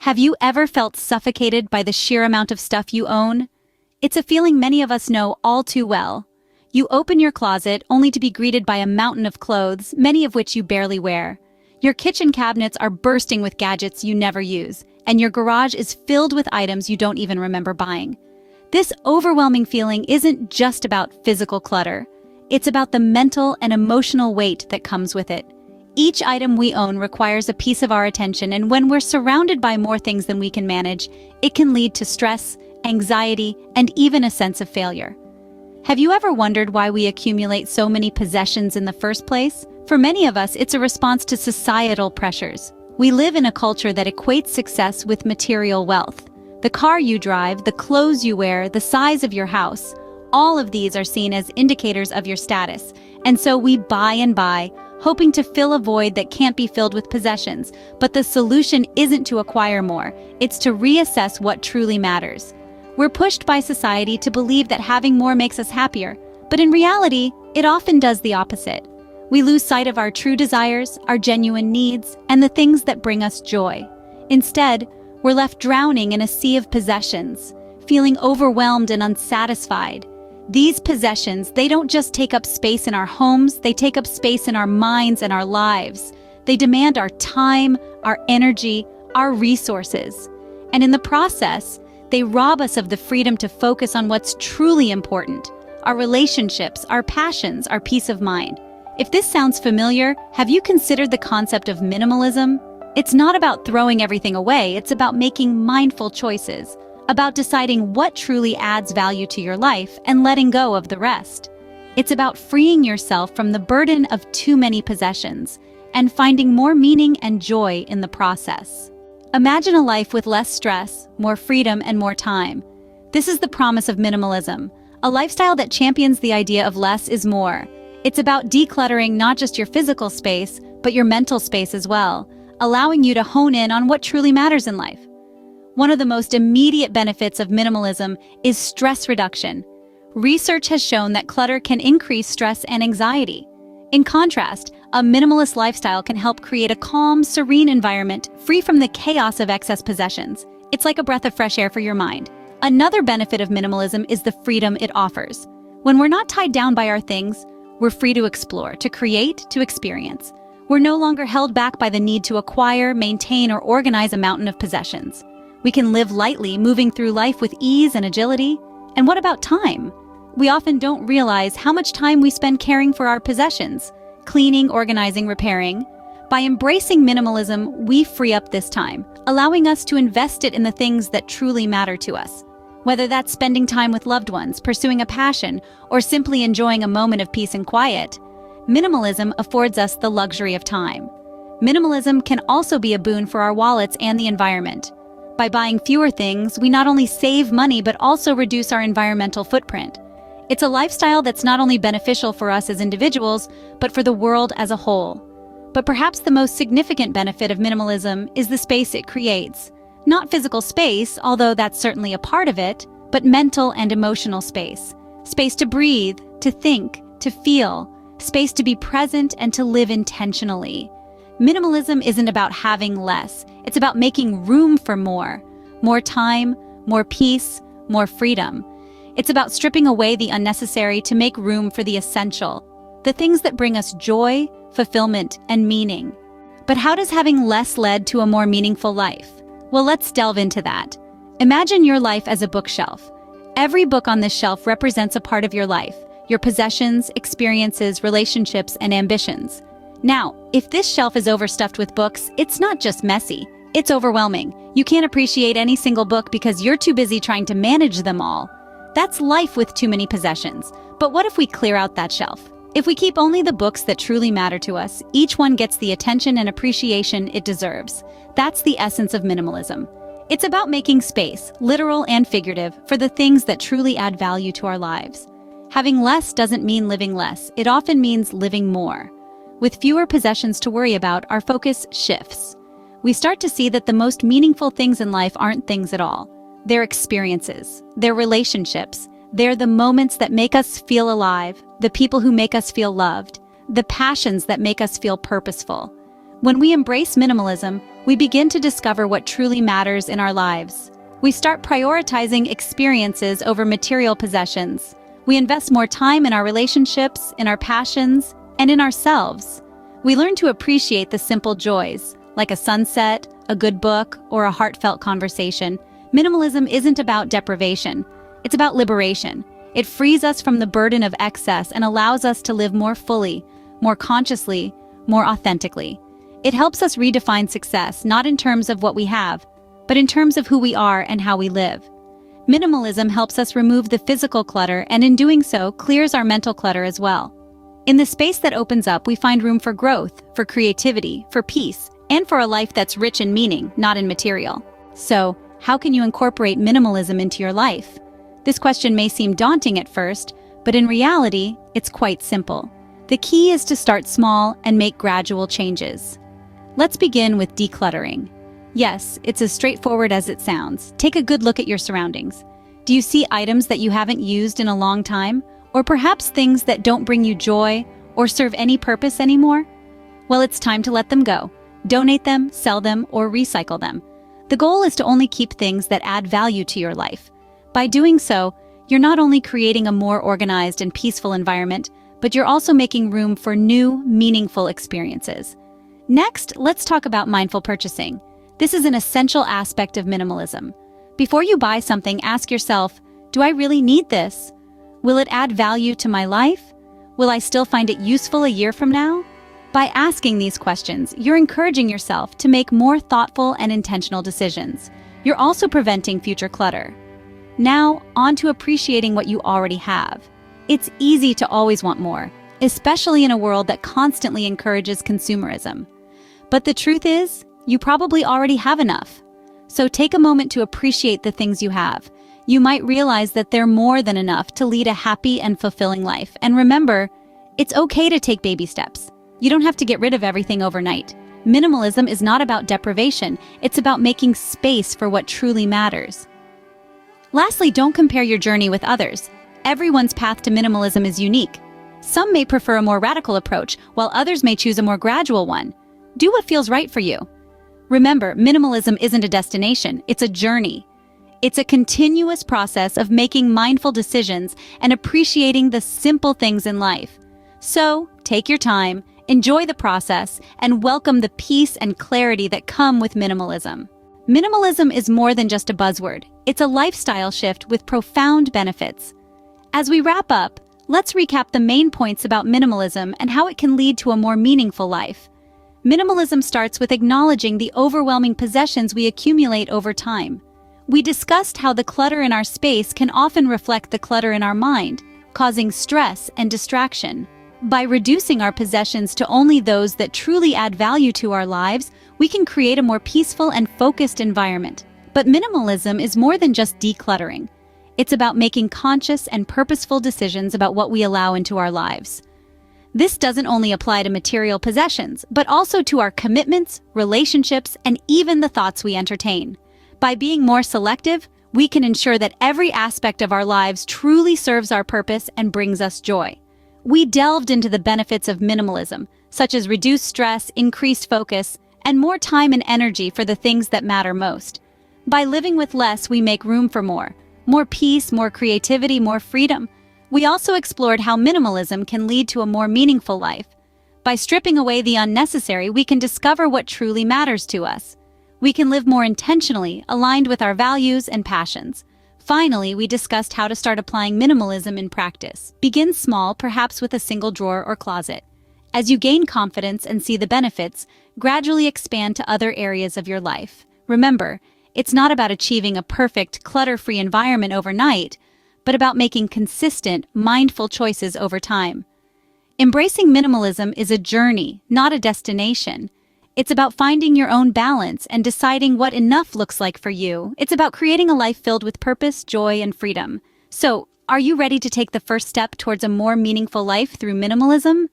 Have you ever felt suffocated by the sheer amount of stuff you own? It's a feeling many of us know all too well. You open your closet only to be greeted by a mountain of clothes, many of which you barely wear. Your kitchen cabinets are bursting with gadgets you never use, and your garage is filled with items you don't even remember buying. This overwhelming feeling isn't just about physical clutter. It's about the mental and emotional weight that comes with it. Each item we own requires a piece of our attention, and when we're surrounded by more things than we can manage, it can lead to stress, anxiety, and even a sense of failure. Have you ever wondered why we accumulate so many possessions in the first place? For many of us, it's a response to societal pressures. We live in a culture that equates success with material wealth. The car you drive, the clothes you wear, the size of your house, all of these are seen as indicators of your status, and so we buy and buy, hoping to fill a void that can't be filled with possessions. But the solution isn't to acquire more, it's to reassess what truly matters. We're pushed by society to believe that having more makes us happier, but in reality, it often does the opposite. We lose sight of our true desires, our genuine needs, and the things that bring us joy. Instead, we're left drowning in a sea of possessions, feeling overwhelmed and unsatisfied. These possessions, they don't just take up space in our homes, they take up space in our minds and our lives. They demand our time, our energy, our resources. And in the process, they rob us of the freedom to focus on what's truly important: our relationships, our passions, our peace of mind. If this sounds familiar, have you considered the concept of minimalism? It's not about throwing everything away, it's about making mindful choices, about deciding what truly adds value to your life and letting go of the rest. It's about freeing yourself from the burden of too many possessions and finding more meaning and joy in the process. Imagine a life with less stress, more freedom, and more time. This is the promise of minimalism, a lifestyle that champions the idea of less is more. It's about decluttering not just your physical space, but your mental space as well, allowing you to hone in on what truly matters in life. One of the most immediate benefits of minimalism is stress reduction. Research has shown that clutter can increase stress and anxiety. In contrast, a minimalist lifestyle can help create a calm, serene environment free from the chaos of excess possessions. It's like a breath of fresh air for your mind. Another benefit of minimalism is the freedom it offers. When we're not tied down by our things, we're free to explore, to create, to experience. We're no longer held back by the need to acquire, maintain, or organize a mountain of possessions. We can live lightly, moving through life with ease and agility. And what about time? We often don't realize how much time we spend caring for our possessions, cleaning, organizing, repairing. By embracing minimalism, we free up this time, allowing us to invest it in the things that truly matter to us. Whether that's spending time with loved ones, pursuing a passion, or simply enjoying a moment of peace and quiet, minimalism affords us the luxury of time. Minimalism can also be a boon for our wallets and the environment. By buying fewer things, we not only save money but also reduce our environmental footprint. It's a lifestyle that's not only beneficial for us as individuals, but for the world as a whole. But perhaps the most significant benefit of minimalism is the space it creates. Not physical space, although that's certainly a part of it, but mental and emotional space. Space to breathe, to think, to feel, space to be present and to live intentionally. Minimalism isn't about having less, it's about making room for more. More time, more peace, more freedom. It's about stripping away the unnecessary to make room for the essential, the things that bring us joy, fulfillment, and meaning. But how does having less lead to a more meaningful life? Well, let's delve into that. Imagine your life as a bookshelf. Every book on this shelf represents a part of your life, your possessions, experiences, relationships, and ambitions. Now, if this shelf is overstuffed with books, it's not just messy, it's overwhelming. You can't appreciate any single book because you're too busy trying to manage them all. That's life with too many possessions. But what if we clear out that shelf? If we keep only the books that truly matter to us, each one gets the attention and appreciation it deserves. That's the essence of minimalism. It's about making space, literal and figurative, for the things that truly add value to our lives. Having less doesn't mean living less, it often means living more. With fewer possessions to worry about, our focus shifts. We start to see that the most meaningful things in life aren't things at all. They're experiences, they're relationships, they're the moments that make us feel alive, the people who make us feel loved, the passions that make us feel purposeful. When we embrace minimalism, we begin to discover what truly matters in our lives. We start prioritizing experiences over material possessions. We invest more time in our relationships, in our passions, and in ourselves. We learn to appreciate the simple joys, like a sunset, a good book, or a heartfelt conversation. Minimalism isn't about deprivation. It's about liberation. It frees us from the burden of excess and allows us to live more fully, more consciously, more authentically. It helps us redefine success, not in terms of what we have, but in terms of who we are and how we live. Minimalism helps us remove the physical clutter, and in doing so, clears our mental clutter as well. In the space that opens up, we find room for growth, for creativity, for peace, and for a life that's rich in meaning, not in material. So, how can you incorporate minimalism into your life? This question may seem daunting at first, but in reality, it's quite simple. The key is to start small and make gradual changes. Let's begin with decluttering. Yes, it's as straightforward as it sounds. Take a good look at your surroundings. Do you see items that you haven't used in a long time? Or perhaps things that don't bring you joy or serve any purpose anymore? Well, it's time to let them go. Donate them, sell them, or recycle them. The goal is to only keep things that add value to your life. By doing so, you're not only creating a more organized and peaceful environment, but you're also making room for new, meaningful experiences. Next, let's talk about mindful purchasing. This is an essential aspect of minimalism. Before you buy something, ask yourself, do I really need this? Will it add value to my life? Will I still find it useful a year from now? By asking these questions, you're encouraging yourself to make more thoughtful and intentional decisions. You're also preventing future clutter. Now, on to appreciating what you already have. It's easy to always want more, especially in a world that constantly encourages consumerism. But the truth is, you probably already have enough. So take a moment to appreciate the things you have. You might realize that they're more than enough to lead a happy and fulfilling life. And remember, it's okay to take baby steps. You don't have to get rid of everything overnight. Minimalism is not about deprivation. It's about making space for what truly matters. Lastly, don't compare your journey with others. Everyone's path to minimalism is unique. Some may prefer a more radical approach, while others may choose a more gradual one. Do what feels right for you. Remember, minimalism isn't a destination, it's a journey. It's a continuous process of making mindful decisions and appreciating the simple things in life. So, take your time, enjoy the process, and welcome the peace and clarity that come with minimalism. Minimalism is more than just a buzzword. It's a lifestyle shift with profound benefits. As we wrap up, let's recap the main points about minimalism and how it can lead to a more meaningful life. Minimalism starts with acknowledging the overwhelming possessions we accumulate over time. We discussed how the clutter in our space can often reflect the clutter in our mind, causing stress and distraction. By reducing our possessions to only those that truly add value to our lives, we can create a more peaceful and focused environment. But minimalism is more than just decluttering. It's about making conscious and purposeful decisions about what we allow into our lives. This doesn't only apply to material possessions, but also to our commitments, relationships, and even the thoughts we entertain. By being more selective, we can ensure that every aspect of our lives truly serves our purpose and brings us joy. We delved into the benefits of minimalism, such as reduced stress, increased focus, and more time and energy for the things that matter most. By living with less, we make room for more peace, more creativity, more freedom. We also explored how minimalism can lead to a more meaningful life. By stripping away the unnecessary, we can discover what truly matters to us. We can live more intentionally, aligned with our values and passions. Finally, we discussed how to start applying minimalism in practice. Begin small, perhaps with a single drawer or closet. As you gain confidence and see the benefits, gradually expand to other areas of your life. Remember, it's not about achieving a perfect, clutter-free environment overnight, but about making consistent, mindful choices over time. Embracing minimalism is a journey, not a destination. It's about finding your own balance and deciding what enough looks like for you. It's about creating a life filled with purpose, joy, and freedom. So, are you ready to take the first step towards a more meaningful life through minimalism?